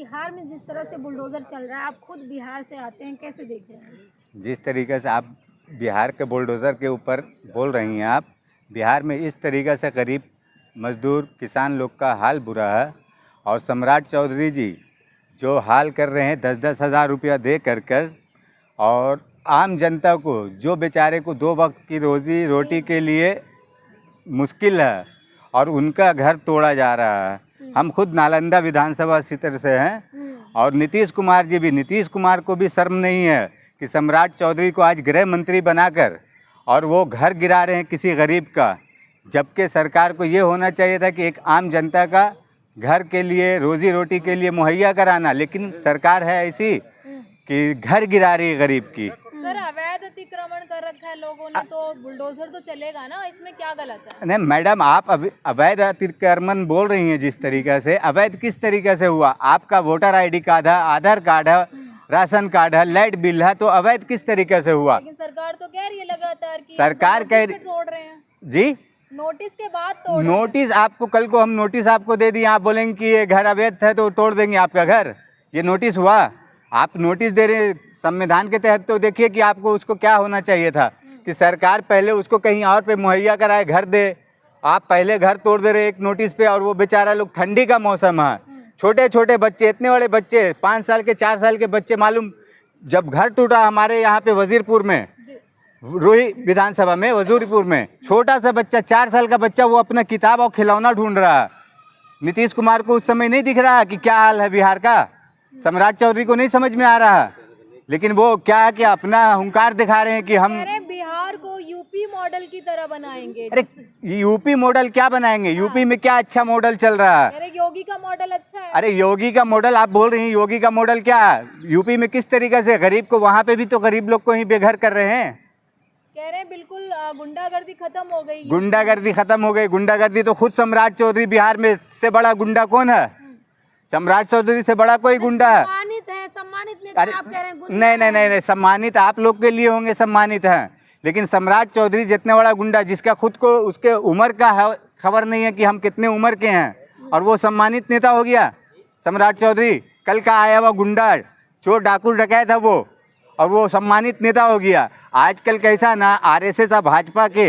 बिहार में जिस तरह से बुलडोजर चल रहा है, आप खुद बिहार से आते हैं, कैसे देख रहे हैं? जिस तरीके से आप बिहार के बुलडोज़र के ऊपर बोल रही हैं, आप बिहार में इस तरीके से गरीब मजदूर किसान लोग का हाल बुरा है। और सम्राट चौधरी जी जो हाल कर रहे हैं 10-10 हज़ार रुपया दे कर और आम जनता को, जो बेचारे को 2 वक्त की रोज़ी रोटी के लिए मुश्किल है और उनका घर तोड़ा जा रहा है। हम खुद नालंदा विधानसभा क्षेत्र से हैं और नीतीश कुमार को भी शर्म नहीं है कि सम्राट चौधरी को आज गृह मंत्री बनाकर और वो घर गिरा रहे हैं किसी गरीब का, जबकि सरकार को ये होना चाहिए था कि एक आम जनता का घर के लिए, रोजी रोटी के लिए मुहैया कराना, लेकिन सरकार है ऐसी कि घर गिरा रही है गरीब की। सर, अवैध अतिक्रमण कर रखा है लोगों ने, तो बुलडोजर तो चलेगा ना, इसमें क्या गलत है? नहीं मैडम, आप अवैध अतिक्रमण बोल रही हैं जिस तरीके से, अवैध किस तरीके से हुआ? आपका वोटर ID कार्ड है, आधार कार्ड है, राशन कार्ड है, लाइट बिल है, तो अवैध किस तरीके से हुआ? लेकिन सरकार तो कह रही है लगातार कि सरकार कह रही तोड़ रहे हैं जी, नोटिस के बाद तोड़ रहे हैं। नोटिस आपको कल को हम नोटिस आपको दे दिए, आप बोलेंगे कि ये घर अवैध है तो तोड़ देंगे आपका घर, ये नोटिस हुआ? आप नोटिस दे रहे संविधान के तहत, तो देखिए कि आपको उसको क्या होना चाहिए था कि सरकार पहले उसको कहीं और पे मुहैया कराए, घर दे। आप पहले घर तोड़ दे रहे एक नोटिस पे, और वो बेचारा लोग, ठंडी का मौसम है, छोटे छोटे बच्चे, इतने बड़े बच्चे, 5 साल के 4 साल के बच्चे, मालूम जब घर टूटा हमारे यहाँ पे वजीरपुर में, रोही विधानसभा में वजीरपुर में, छोटा सा बच्चा 4 साल का बच्चा, वो अपना किताब और खिलौना ढूंढ रहा है। नीतीश कुमार को उस समय नहीं दिख रहा कि क्या हाल है बिहार का, सम्राट चौधरी को नहीं समझ में आ रहा, लेकिन वो क्या है कि अपना हुंकार दिखा रहे हैं कि हम बिहार को यूपी मॉडल की तरह बनाएंगे। अरे यूपी मॉडल क्या बनाएंगे? यूपी में क्या अच्छा मॉडल चल रहा है? अरे योगी का मॉडल अच्छा है। अरे योगी का मॉडल आप बोल रही हैं, योगी का मॉडल क्या है? यूपी में किस तरीके से गरीब को, वहाँ पे भी तो गरीब लोग को ही बेघर कर रहे हैं। कह रहे हैं बिल्कुल गुंडागर्दी खत्म हो गई। गुंडागर्दी खत्म हो गई? गुंडागर्दी तो खुद सम्राट चौधरी, बिहार में से बड़ा गुंडा कौन है? सम्राट चौधरी से बड़ा कोई गुंडा है? सम्मानित नेता आप कह रहे हैं, नहीं, सम्मानित आप लोग के लिए होंगे, सम्मानित हैं, लेकिन सम्राट चौधरी जितने बड़ा गुंडा, जिसका खुद को उसके उम्र का खबर नहीं है कि हम कितने उम्र के हैं, और वो सम्मानित नेता हो गया सम्राट चौधरी। कल का आया हुआ गुंडा, चोर डाकू डकैत है वो, और वो सम्मानित नेता हो गया। आजकल कैसा ना, RSS और भाजपा के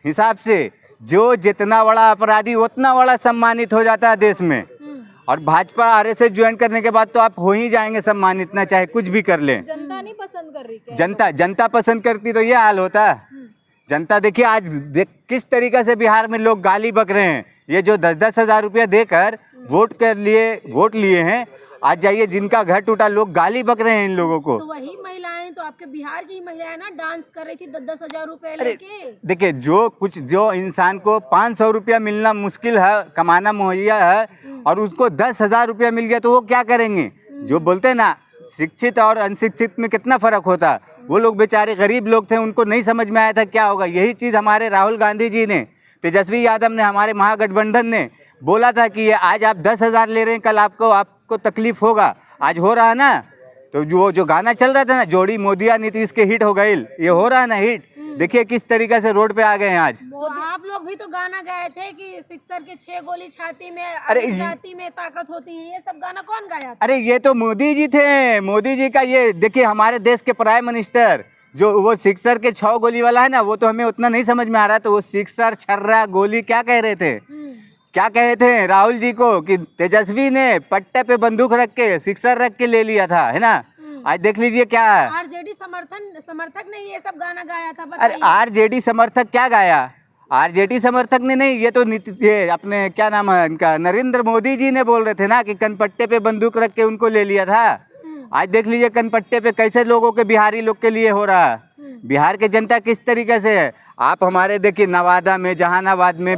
हिसाब से जो जितना बड़ा अपराधी उतना बड़ा सम्मानित हो जाता है देश में, और भाजपा RSS ज्वाइन करने के बाद तो आप हो ही जाएंगे सम्मानित, ना चाहे कुछ भी कर लें। जनता नहीं पसंद कर रही क्या? जनता पसंद करती तो ये हाल होता। जनता देखिए आज किस तरीके से बिहार में लोग गाली बक रहे हैं। ये जो 10-10 हज़ार रुपया देकर वोट लिए हैं, आज जाइए जिनका घर टूटा, लोग गाली बक रहे हैं इन लोगों को। तो वही महिलाएं, तो आपके बिहार की महिलाएं ना डांस कर रही थी 10-10 हज़ार रुपए लेके। देखिए जो इंसान को 500 रुपया मिलना मुश्किल है, कमाना मुहैया है, और उसको 10 हज़ार रुपया मिल गया तो वो क्या करेंगे? जो बोलते हैं ना, शिक्षित और अनशिक्षित में कितना फर्क होता है, वो लोग बेचारे गरीब लोग थे, उनको नहीं समझ में आया था क्या होगा। यही चीज़ हमारे राहुल गांधी जी ने, तेजस्वी यादव ने, हमारे महागठबंधन ने बोला था कि ये आज आप 10 हज़ार ले रहे हैं, कल आपको तकलीफ होगा। आज हो रहा है ना, तो जो गाना चल रहा था ना, जोड़ी मोदिया नीतीश के हिट हो गई, ये हो रहा है ना हिट। देखिए किस तरीके से रोड पे आ गए हैं आज। तो आप लोग भी तो गाना गाए थे कि सिक्सर के 6 गोली छाती में, अरे जाति में ताकत होती है, ये सब गाना कौन गाया था? अरे ये तो मोदी जी थे, मोदी जी का ये देखिए, हमारे देश के प्राइम मिनिस्टर, जो वो सिक्सर के 6 गोली वाला है ना, वो तो हमें उतना नहीं समझ में आ रहा, तो वो सिक्सर, छर्रा, गोली क्या कह रहे थे? क्या कहे थे राहुल जी को कि तेजस्वी ने पट्टे पे बंदूक रख के, सिक्सर रख के ले लिया था, है ना? आज देख लीजिए क्या है। RJD समर्थक ने ये सब गाना गाया था। अरे RJD समर्थक क्या गाया? RJD समर्थक ने नहीं, ये तो ये अपने क्या नाम है इनका, नरेंद्र मोदी जी ने बोल रहे थे ना कि कनपट्टे पे बंदूक रख के उनको ले लिया था। आज देख लीजिए कनपट्टे पे कैसे लोगों के, बिहारी लोग के लिए हो रहा है। बिहार की जनता किस तरीके से है। आप हमारे देखिए नवादा में, जहानाबाद में,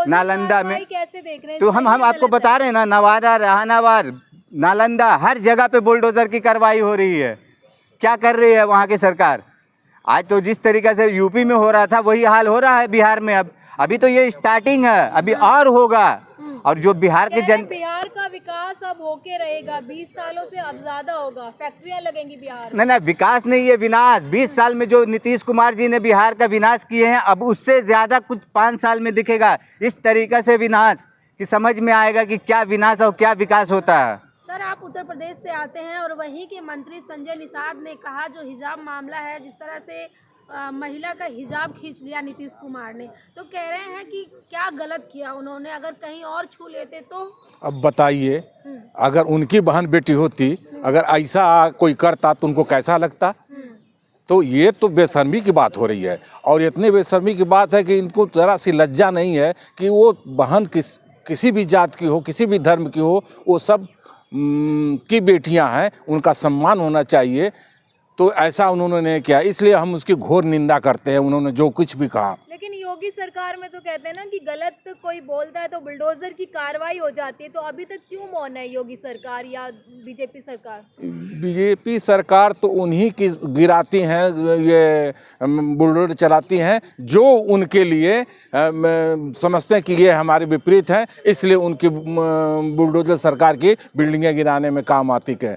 नालंदा में, कैसे देख रहे हैं? तो हम आपको बता रहे हैं ना, नवादा, जहानाबाद, नालंदा, हर जगह पे बुलडोजर की कार्रवाई हो रही है। क्या कर रही है वहाँ की सरकार? आज तो जिस तरीके से यूपी में हो रहा था वही हाल हो रहा है बिहार में। अभी तो ये स्टार्टिंग है, अभी और होगा। और जो बिहार के बिहार का विकास अब होके रहेगा, 20 सालों से अब ज्यादा होगा, फैक्ट्रियां लगेंगी बिहार में। नहीं, विकास नहीं है, विनाश। 20 साल में जो नीतीश कुमार जी ने बिहार का विनाश किए हैं, अब उससे ज्यादा कुछ 5 साल में दिखेगा। इस तरीके से विनाश कि समझ में आएगा कि क्या विनाश और क्या विकास होता है। सर, आप उत्तर प्रदेश से आते हैं और वहीं के मंत्री संजय निषाद ने कहा जो हिजाब मामला है, जिस तरह से महिला का हिजाब खींच लिया नीतीश कुमार ने, तो कह रहे हैं कि क्या गलत किया उन्होंने, अगर कहीं और छू लेते तो। अब बताइए, अगर उनकी बहन बेटी होती, अगर ऐसा कोई करता तो उनको कैसा लगता। तो ये तो बेशर्मी की बात हो रही है, और इतनी बेशर्मी की बात है कि इनको जरा सी लज्जा नहीं है कि वो बहन किसी भी जात की हो, किसी भी धर्म की हो, वो सब की बेटियां हैं, उनका सम्मान होना चाहिए। तो ऐसा उन्होंने नहीं किया, इसलिए हम उसकी घोर निंदा करते हैं, उन्होंने जो कुछ भी कहा। लेकिन योगी सरकार में तो कहते हैं ना कि गलत कोई बोलता है तो बुलडोजर की कार्रवाई हो जाती है, तो अभी तक क्यों मौन है योगी सरकार या बीजेपी सरकार? बीजेपी सरकार तो उन्हीं की गिराती हैं, ये बुलडोजर चलाती हैं जो उनके लिए समझते हैं कि ये हमारे विपरीत हैं, इसलिए उनकी बुलडोजर सरकार की बिल्डिंगें गिराने में काम आती है।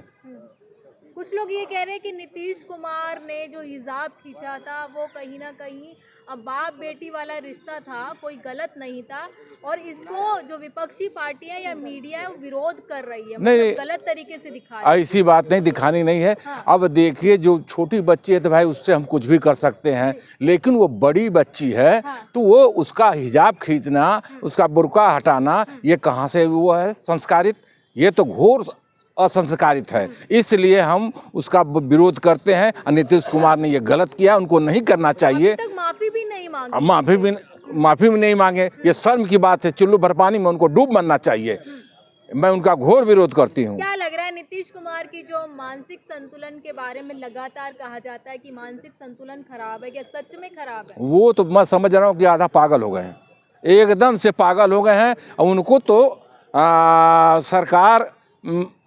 कुछ लोग ये कह रहे हैं कि नीतीश कुमार ने जो हिजाब खींचा था वो कहीं ना कहीं बाप बेटी वाला रिश्ता था, कोई गलत नहीं था, और इसको जो विपक्षी पार्टियां या मीडिया है वो विरोध कर रही है, नहीं, गलत तरीके से दिखा रही है। ऐसी बात नहीं, दिखानी नहीं है। हाँ। अब देखिए, जो छोटी बच्ची है तो भाई उससे हम कुछ भी कर सकते हैं, लेकिन वो बड़ी बच्ची है। हाँ। तो वो उसका हिजाब खींचना, उसका बुर्का हटाना, ये कहाँ से वो है संस्कारित? ये तो घोर असंस्कारित है, इसलिए हम उसका विरोध करते हैं। नीतीश कुमार ने ये गलत किया, उनको नहीं करना चाहिए। अभी तक माफी भी नहीं मांगी। माफी भी नहीं मांगे, ये शर्म की बात है। चुल्लू भर पानी में उनको डूब मरना चाहिए। मैं उनका घोर विरोध करती हूँ। क्या लग रहा है नीतीश कुमार की जो मानसिक संतुलन के बारे में लगातार कहा जाता है कि मानसिक संतुलन खराब है, क्या सच में खराब है? वो तो मैं समझ रहा हूँ कि आधा पागल हो गए हैं, एकदम से पागल हो गए हैं। उनको तो सरकार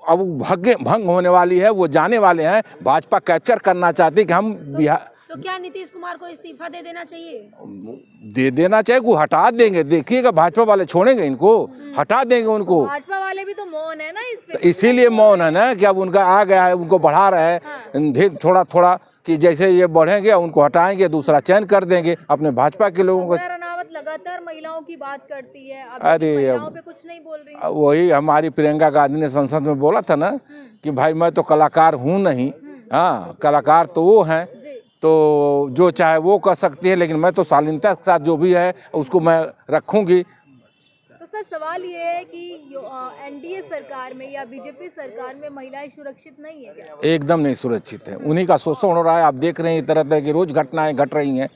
अब भंग होने वाली है, वो जाने वाले हैं। भाजपा कैप्चर करना चाहती है कि हम बिहार। तो क्या नीतीश कुमार को इस्तीफा दे देना चाहिए? दे देना चाहिए, वो हटा देंगे। देखिएगा भाजपा वाले छोड़ेंगे इनको, हटा देंगे उनको। भाजपा वाले भी तो मौन है ना इस पे। तो इसीलिए मौन है ना कि अब उनका आ गया है, उनको बढ़ा रहे हैं थोड़ा थोड़ा, कि जैसे ये बढ़ेंगे उनको हटाएंगे, दूसरा चयन कर देंगे अपने भाजपा के लोगों को। लगातार महिलाओं की बात करती है, अरे महिलाओं पे कुछ नहीं बोल रही है। वही हमारी प्रियंका गांधी ने संसद में बोला था ना कि भाई मैं तो कलाकार हूँ नहीं। हाँ, कलाकार तो वो हैं, तो जो चाहे वो कर सकती है, लेकिन मैं तो शालीनता के साथ जो भी है उसको मैं रखूंगी। तो सर सवाल ये है कि एनडीए सरकार में या बीजेपी सरकार में महिलाएं सुरक्षित नहीं है क्या? एकदम नहीं सुरक्षित है, उन्हीं का शोषण हो रहा है। आप देख रहे हैं तरह तरह की रोज घटनाएं घट रही हैं।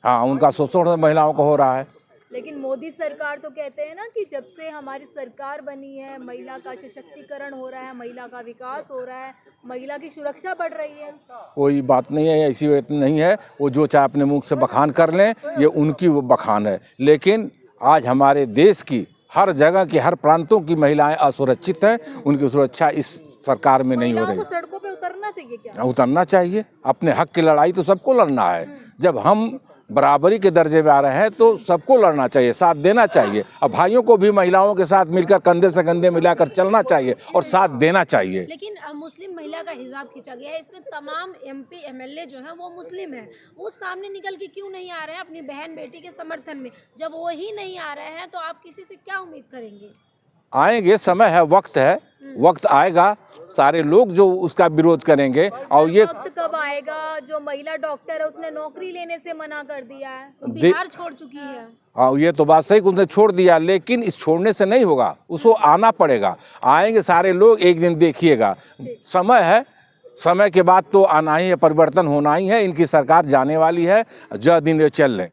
हाँ, उनका शोषण महिलाओं को हो रहा है। लेकिन मोदी सरकार तो कहते हैं ना कि जब से हमारी सरकार बनी है महिला का सशक्तिकरण हो रहा है, महिला का विकास हो रहा है, महिला की सुरक्षा बढ़ रही है। कोई बात नहीं है, ऐसी बात नहीं है। वो जो चाहे अपने मुख से बखान कर लें, ये उनकी वो बखान है। लेकिन आज हमारे देश की हर जगह की, हर प्रांतों की महिलाएं असुरक्षित हैं। उनकी सुरक्षा इस सरकार में नहीं हो रही। सड़कों पे उतरना चाहिए क्या? उतरना चाहिए। अपने हक की लड़ाई तो सबको लड़ना है। जब हम बराबरी के दर्जे में आ रहे हैं तो सबको लड़ना चाहिए, साथ देना चाहिए। अब भाइयों को भी महिलाओं के साथ मिलकर कंधे से कंधे मिलाकर चलना चाहिए और साथ देना चाहिए। लेकिन मुस्लिम महिला का हिजाब खींचा गया है, इसमें तमाम एमपी एमएलए जो हैं वो मुस्लिम हैं, वो सामने निकल के क्यों नहीं आ रहे हैं अपनी बहन बेटी के समर्थन में? जब वो ही नहीं आ रहे हैं तो आप किसी से क्या उम्मीद करेंगे? आएंगे, समय है, वक्त है, वक्त आएगा, सारे लोग जो उसका विरोध करेंगे। और ये वक्त कब आएगा? जो महिला डॉक्टर है उसने नौकरी लेने से मना कर दिया है, तो बिहार छोड़ चुकी है। हाँ, ये तो बात सही कि उसने छोड़ दिया, लेकिन इस छोड़ने से नहीं होगा, उसको आना पड़ेगा। आएंगे सारे लोग, एक दिन देखिएगा, समय है, समय के बाद तो आना ही है, परिवर्तन होना ही है। इनकी सरकार जाने वाली है, जो दिन ये चल रहे।